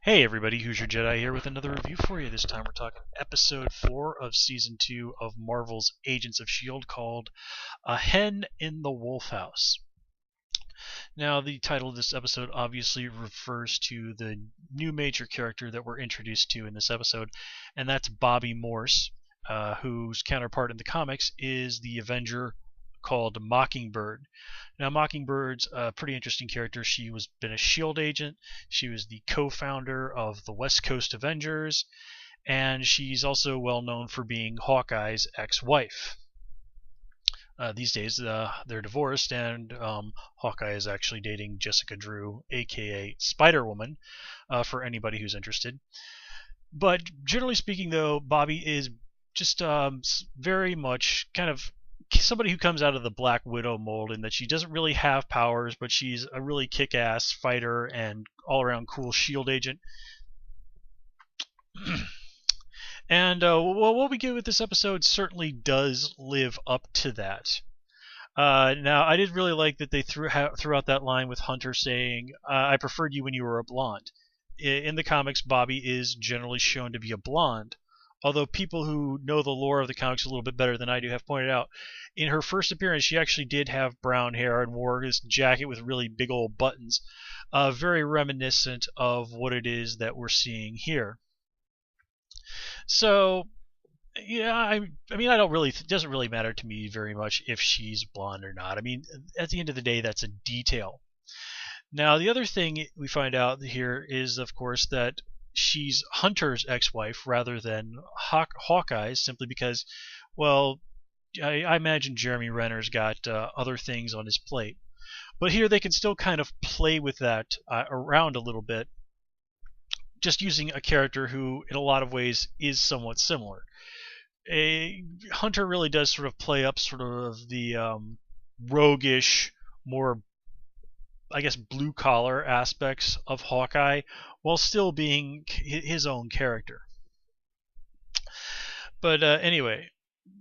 Hey everybody, Who's Your Jedi here with another review for you. This time we're talking episode 4 of season 2 of Marvel's Agents of S.H.I.E.L.D. called A Hen in the Wolfhouse. Now the title of this episode obviously refers to the new major character that we're introduced to in this episode, and that's Bobbi Morse, whose counterpart in the comics is the Avenger called Mockingbird. Now, Mockingbird's a pretty interesting character. She was been a S.H.I.E.L.D. agent. She was the co-founder of the West Coast Avengers, and she's also well known for being Hawkeye's ex-wife. These days, they're divorced, and Hawkeye is actually dating Jessica Drew, aka Spider-Woman, for anybody who's interested. But generally speaking, though, Bobbi is just very much kind of somebody who comes out of the Black Widow mold in that she doesn't really have powers, but she's a really kick-ass fighter and all-around cool S.H.I.E.L.D. agent. And what we get with this episode certainly does live up to that. Now, I did really like that they threw out that line with Hunter saying, I preferred you when you were a blonde. In the comics, Bobbi is generally shown to be a blonde, although people who know the lore of the comics a little bit better than I do have pointed out, in her first appearance, she actually did have brown hair and wore this jacket with really big old buttons, very reminiscent of what it is that we're seeing here. So, yeah, I mean, it doesn't really matter to me very much if she's blonde or not. I mean, at the end of the day, that's a detail. Now, the other thing we find out here is, of course, that she's Hunter's ex-wife rather than Hawkeye's, simply because, well, I imagine Jeremy Renner's got other things on his plate. But here they can still kind of play with that around a little bit, just using a character who, in a lot of ways, is somewhat similar. Hunter really does sort of play up sort of the roguish, more, I guess, blue-collar aspects of Hawkeye, while still being his own character. But anyway,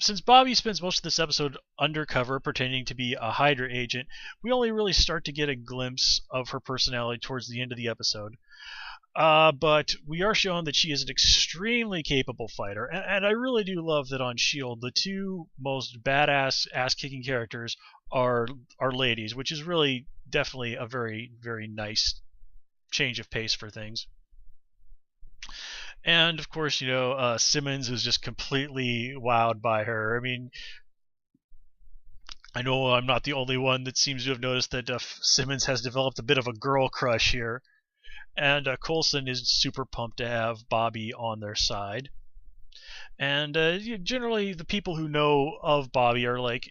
since Bobbi spends most of this episode undercover pretending to be a Hydra agent, we only really start to get a glimpse of her personality towards the end of the episode. But we are shown that she is an extremely capable fighter, and I really do love that on S.H.I.E.L.D. the two most badass ass-kicking characters are ladies, which is really definitely a very, very nice change of pace for things. And of course, Simmons is just completely wowed by her. I mean, I know I'm not the only one that seems to have noticed that Simmons has developed a bit of a girl crush here. And Coulson is super pumped to have Bobbi on their side. And generally, the people who know of Bobbi are like,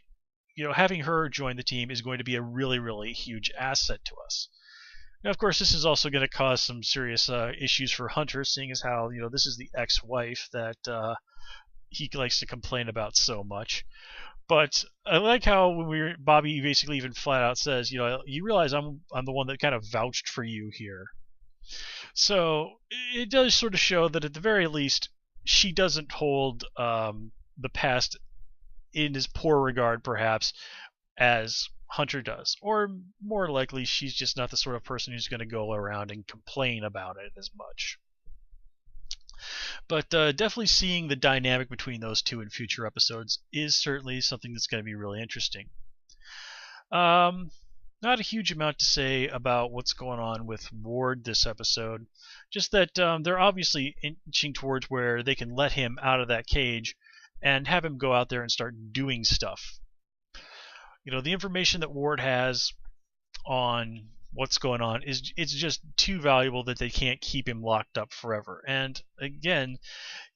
having her join the team is going to be a really, really huge asset to us. Now, of course, this is also going to cause some serious issues for Hunter, seeing as how, this is the ex-wife that he likes to complain about so much. But I like how when Bobbi basically even flat out says, you realize I'm the one that kind of vouched for you here. So it does sort of show that at the very least, she doesn't hold the past in as poor regard, perhaps, as Hunter does. Or more likely, she's just not the sort of person who's going to go around and complain about it as much. But definitely seeing the dynamic between those two in future episodes is certainly something that's going to be really interesting. Not a huge amount to say about what's going on with Ward this episode. Just that they're obviously inching towards where they can let him out of that cage and have him go out there and start doing stuff. The information that Ward has on what's going on it's just too valuable that they can't keep him locked up forever. And again,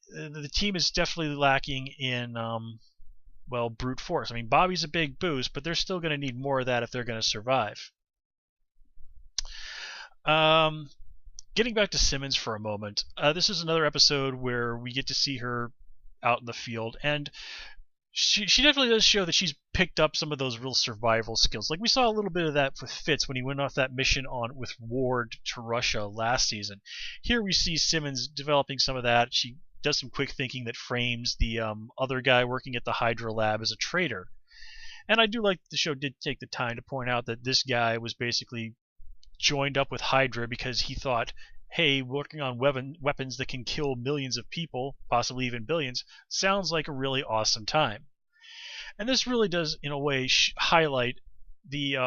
the team is definitely lacking in brute force. I mean, Bobbi's a big boost, but they're still going to need more of that if they're going to survive. Getting back to Simmons for a moment, this is another episode where we get to see her out in the field, and she definitely does show that she's picked up some of those real survival skills. Like we saw a little bit of that with Fitz when he went off that mission with Ward to Russia last season. Here we see Simmons developing some of that. She does some quick thinking that frames the other guy working at the Hydra lab as a traitor. And I do like the show did take the time to point out that this guy was basically joined up with Hydra because he thought hey, working on weapons that can kill millions of people, possibly even billions, sounds like a really awesome time. And this really does, in a way, highlight the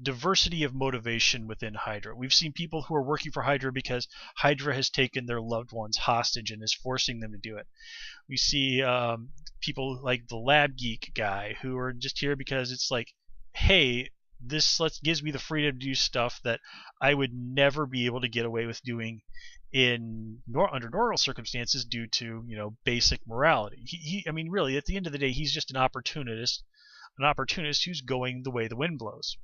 diversity of motivation within Hydra. We've seen people who are working for Hydra because Hydra has taken their loved ones hostage and is forcing them to do it. We see people like the lab geek guy who are just here because it's like, hey, this gives me the freedom to do stuff that I would never be able to get away with doing under normal circumstances due to basic morality. I mean, really, at the end of the day, he's just an opportunist who's going the way the wind blows.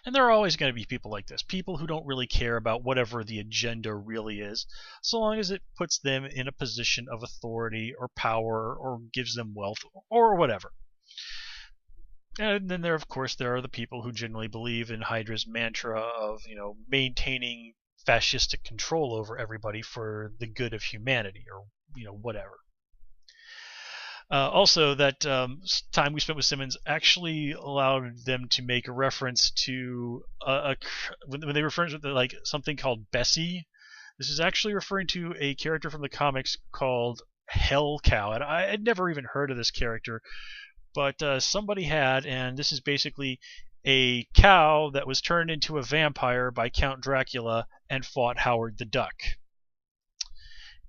And there are always going to be people like this, people who don't really care about whatever the agenda really is, so long as it puts them in a position of authority or power or gives them wealth or whatever. And then there are the people who generally believe in Hydra's mantra of, maintaining fascistic control over everybody for the good of humanity or, whatever. Also, that time we spent with Simmons actually allowed them to make a reference to when they refer to like something called Bessie. This is actually referring to a character from the comics called Hell Cow, and I had never even heard of this character, but somebody had, and this is basically a cow that was turned into a vampire by Count Dracula and fought Howard the Duck.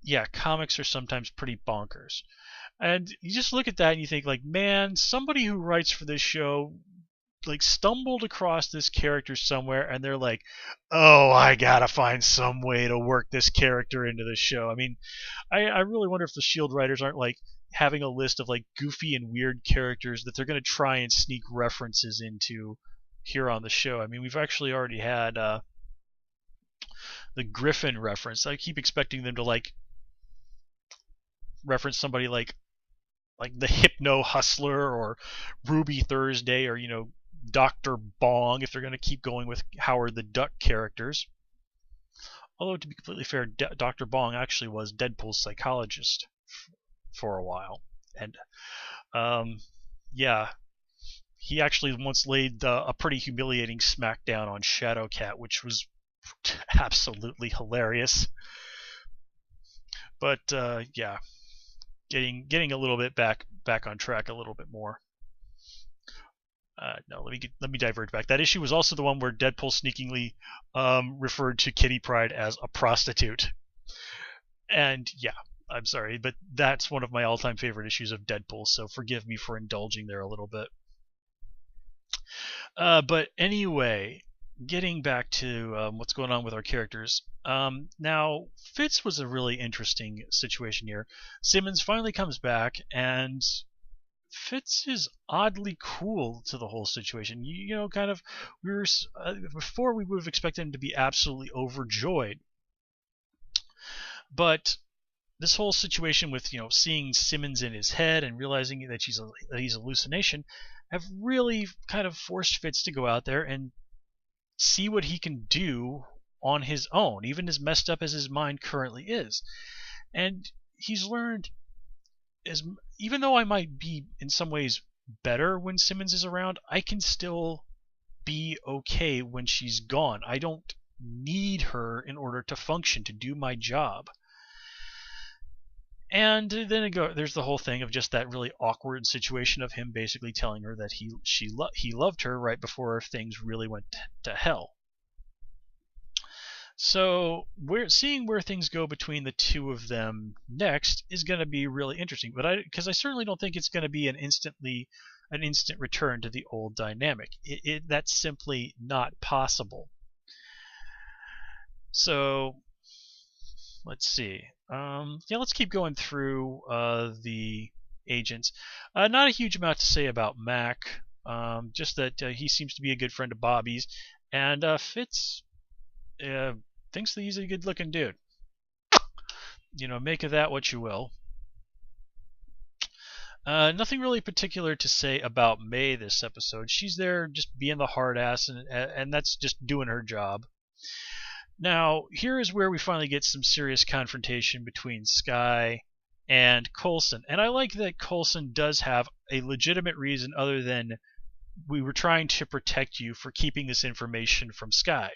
Yeah, comics are sometimes pretty bonkers. And you just look at that and you think, like, man, somebody who writes for this show like stumbled across this character somewhere and they're like, oh, I gotta find some way to work this character into the show. I mean, I really wonder if the S.H.I.E.L.D. writers aren't like having a list of like goofy and weird characters that they're going to try and sneak references into here on the show. I mean, we've actually already had the Griffin reference. I keep expecting them to like reference somebody like the Hypno Hustler or Ruby Thursday or Dr. Bong if they're going to keep going with Howard the Duck characters. Although to be completely fair, Dr. Bong actually was Deadpool's psychologist for a while, and yeah, he actually once laid a pretty humiliating smackdown on Shadowcat, which was absolutely hilarious. But yeah. Getting a little bit back on track a little bit more. No, let me divert back. That issue was also the one where Deadpool sneakingly referred to Kitty Pryde as a prostitute. And yeah, I'm sorry, but that's one of my all-time favorite issues of Deadpool, so forgive me for indulging there a little bit. But anyway, getting back to what's going on with our characters. Now, Fitz was a really interesting situation here. Simmons finally comes back, and Fitz is oddly cool to the whole situation. Kind of, before we would have expected him to be absolutely overjoyed. But this whole situation with seeing Simmons in his head and realizing that he's a hallucination have really kind of forced Fitz to go out there and see what he can do on his own, even as messed up as his mind currently is. And he's learned, even though I might be in some ways better when Simmons is around, I can still be okay when she's gone. I don't need her in order to function, to do my job. And then there's the whole thing of just that really awkward situation of him basically telling her that he loved her right before things really went to hell. So seeing where things go between the two of them next is going to be really interesting. But because I certainly don't think it's going to be an instant return to the old dynamic. That's simply not possible. So let's see. Let's keep going through the agents. Not a huge amount to say about Mac. Just that he seems to be a good friend of Bobby's, and Fitz thinks that he's a good-looking dude. Make of that what you will. Nothing really particular to say about May this episode. She's there just being the hard ass, and that's just doing her job. Now, here is where we finally get some serious confrontation between Skye and Coulson. And I like that Coulson does have a legitimate reason other than we were trying to protect you for keeping this information from S.H.I.E.L.D.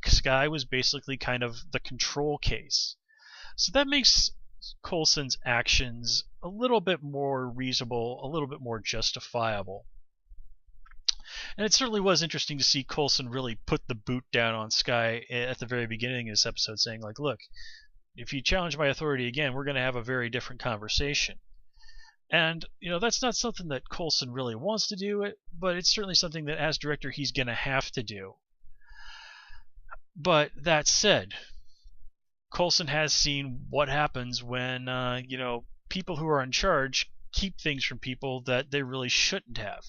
S.H.I.E.L.D. was basically kind of the control case. So that makes Coulson's actions a little bit more reasonable, a little bit more justifiable. And it certainly was interesting to see Coulson really put the boot down on S.H.I.E.L.D. at the very beginning of this episode, saying like, look, if you challenge my authority again, we're going to have a very different conversation. And, that's not something that Coulson really wants to do, but it's certainly something that as director he's going to have to do. But that said, Coulson has seen what happens when, people who are in charge keep things from people that they really shouldn't have.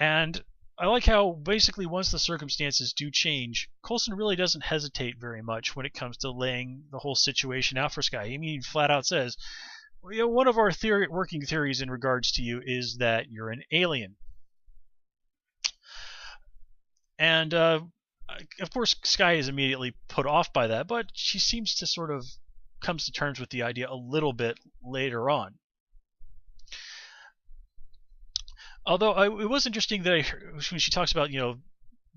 And I like how basically once the circumstances do change, Coulson really doesn't hesitate very much when it comes to laying the whole situation out for S.H.I.E.L.D. I mean, he flat out says, one of our working theories in regards to you is that you're an alien. And, of course, S.H.I.E.L.D. is immediately put off by that, but she seems to sort of comes to terms with the idea a little bit later on. Although it was interesting that when she talks about,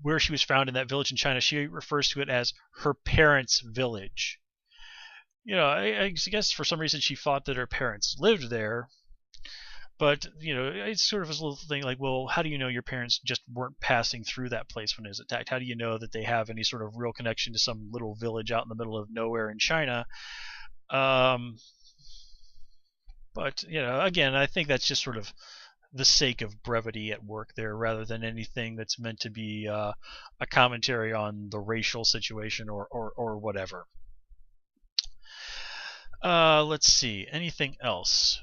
where she was found in that village in China, she refers to it as her parents' village. I guess for some reason she thought that her parents lived there. But, it's sort of this little thing like, well, how do you know your parents just weren't passing through that place when it was attacked? How do you know that they have any sort of real connection to some little village out in the middle of nowhere in China? But, again, I think that's just sort of the sake of brevity at work there rather than anything that's meant to be a commentary on the racial situation or whatever. Let's see. Anything else?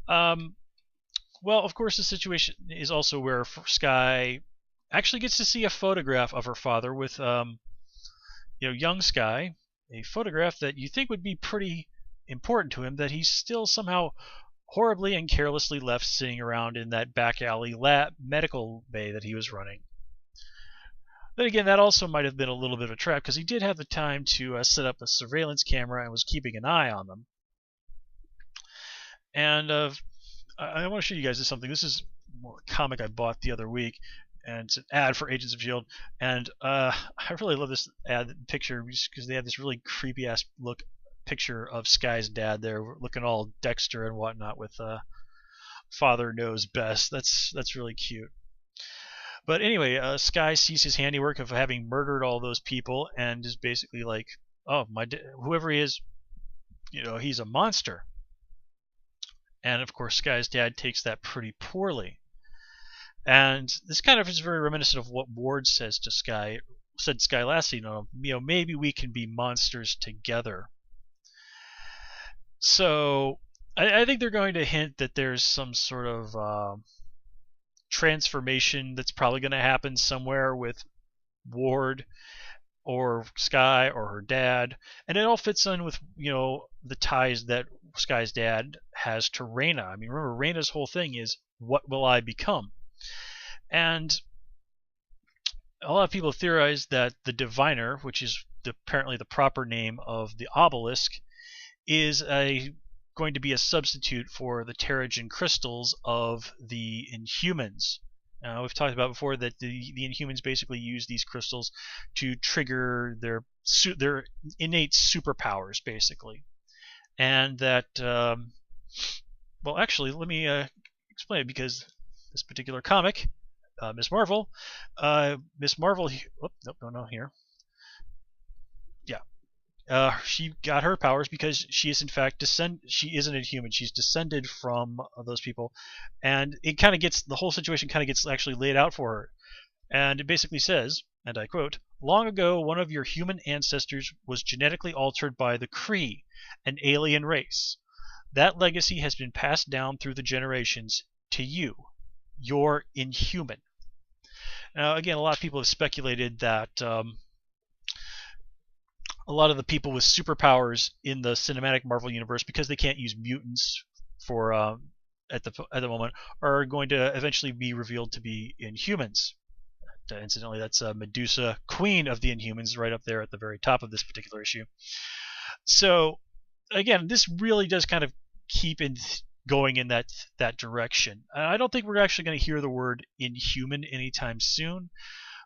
Well, of course, the situation is also where S.H.I.E.L.D. actually gets to see a photograph of her father with, young S.H.I.E.L.D., a photograph that you think would be pretty important to him, that he's still somehow horribly and carelessly left sitting around in that back alley medical bay that he was running. Then again, that also might have been a little bit of a trap, because he did have the time to set up a surveillance camera and was keeping an eye on them. And I want to show you guys something. This is a comic I bought the other week, and it's an ad for Agents of S.H.I.E.L.D. And I really love this ad picture because they have this really creepy ass look picture of S.H.I.E.L.D.'s dad there, looking all Dexter and whatnot with "Father Knows Best." That's really cute. But anyway, S.H.I.E.L.D. sees his handiwork of having murdered all those people and is basically like, "Oh, whoever he is, he's a monster." And of course, S.H.I.E.L.D.'s dad takes that pretty poorly. And this kind of is very reminiscent of what Ward said to S.H.I.E.L.D. last season. Maybe we can be monsters together. So I think they're going to hint that there's some sort of transformation that's probably going to happen somewhere with Ward or S.H.I.E.L.D. or her dad, and it all fits in with the ties that S.H.I.E.L.D.'s dad has to Raina. I mean, remember, Raina's whole thing is, what will I become? And a lot of people theorize that the Diviner, which is apparently the proper name of the obelisk, is going to be a substitute for the Terrigen crystals of the Inhumans. We've talked about before that the Inhumans basically use these crystals to trigger their innate superpowers, basically. And that, well, actually, let me explain it, because this particular comic, Miss Marvel, here. Yeah. She got her powers because she is in fact she is an Inhuman. She's descended from those people, and it kind of gets, the whole situation kind of gets actually laid out for her. And it basically says, and I quote, "Long ago, one of your human ancestors was genetically altered by the Kree, an alien race. That legacy has been passed down through the generations to you. You're Inhuman." Now, again, a lot of people have speculated that a lot of the people with superpowers in the cinematic Marvel universe, because they can't use mutants for at the moment, are going to eventually be revealed to be Inhumans. Incidentally, that's Medusa, Queen of the Inhumans, right up there at the very top of this particular issue. So, again, this really does kind of keep in going in that direction. I don't think we're actually going to hear the word inhuman anytime soon,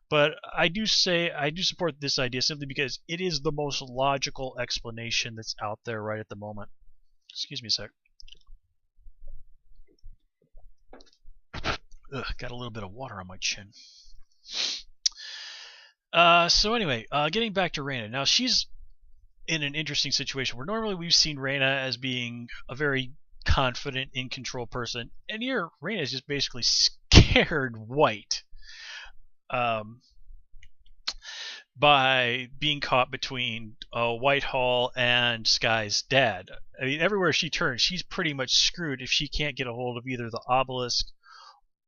but I do support this idea simply because it is the most logical explanation that's out there right at the moment. Excuse me a sec. Ugh, got a little bit of water on my chin. So anyway, getting back to Raina. Now she's in an interesting situation where normally we've seen Raina as being a very confident, in control person, and here Raina is just basically scared white by being caught between Whitehall and Sky's dad. I mean, everywhere she turns, she's pretty much screwed if she can't get a hold of either the obelisk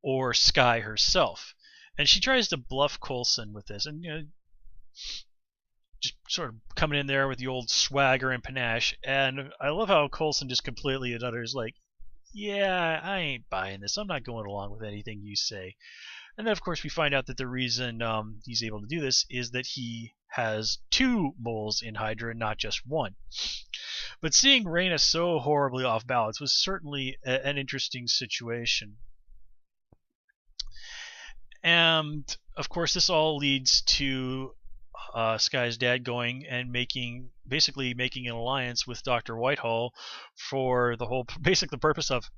or Sky herself. And she tries to bluff Coulson with this, and just sort of coming in there with the old swagger and panache. And I love how Coulson just completely and utters like, "Yeah, I ain't buying this. I'm not going along with anything you say." And then, of course, we find out that the reason he's able to do this is that he has 2 moles in Hydra and not just 1. But seeing Raina so horribly off balance was certainly an interesting situation. And, of course, this all leads to Sky's dad going and basically making an alliance with Dr. Whitehall for the purpose of,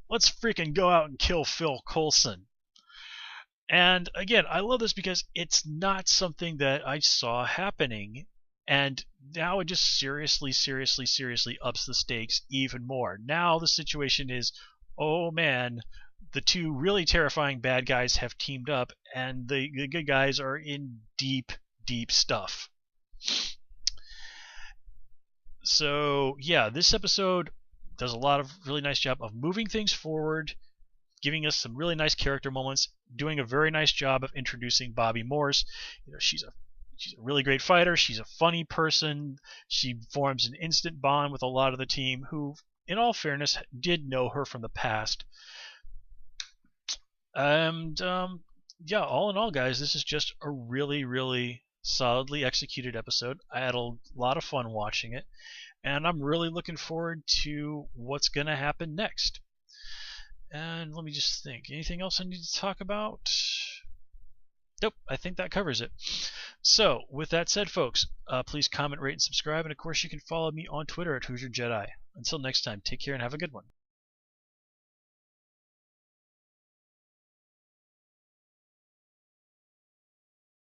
let's freaking go out and kill Phil Coulson. And again, I love this because it's not something that I saw happening, and now it just seriously ups the stakes even more. Now the situation is, oh man, the 2 really terrifying bad guys have teamed up, and the good guys are in deep stuff. So yeah, this episode does a lot of really nice job of moving things forward, giving us some really nice character moments, doing a very nice job of introducing Bobbi Morse. She's a really great fighter. She's a funny person. She forms an instant bond with a lot of the team who, in all fairness, did know her from the past. And yeah, all in all, guys, this is just a really solidly executed episode. I had a lot of fun watching it, and I'm really looking forward to what's going to happen next. And let me just think. Anything else I need to talk about? Nope, I think that covers it. So, with that said, folks, please comment, rate, and subscribe. And of course, you can follow me on Twitter at Hoosier Jedi. Until next time, take care and have a good one.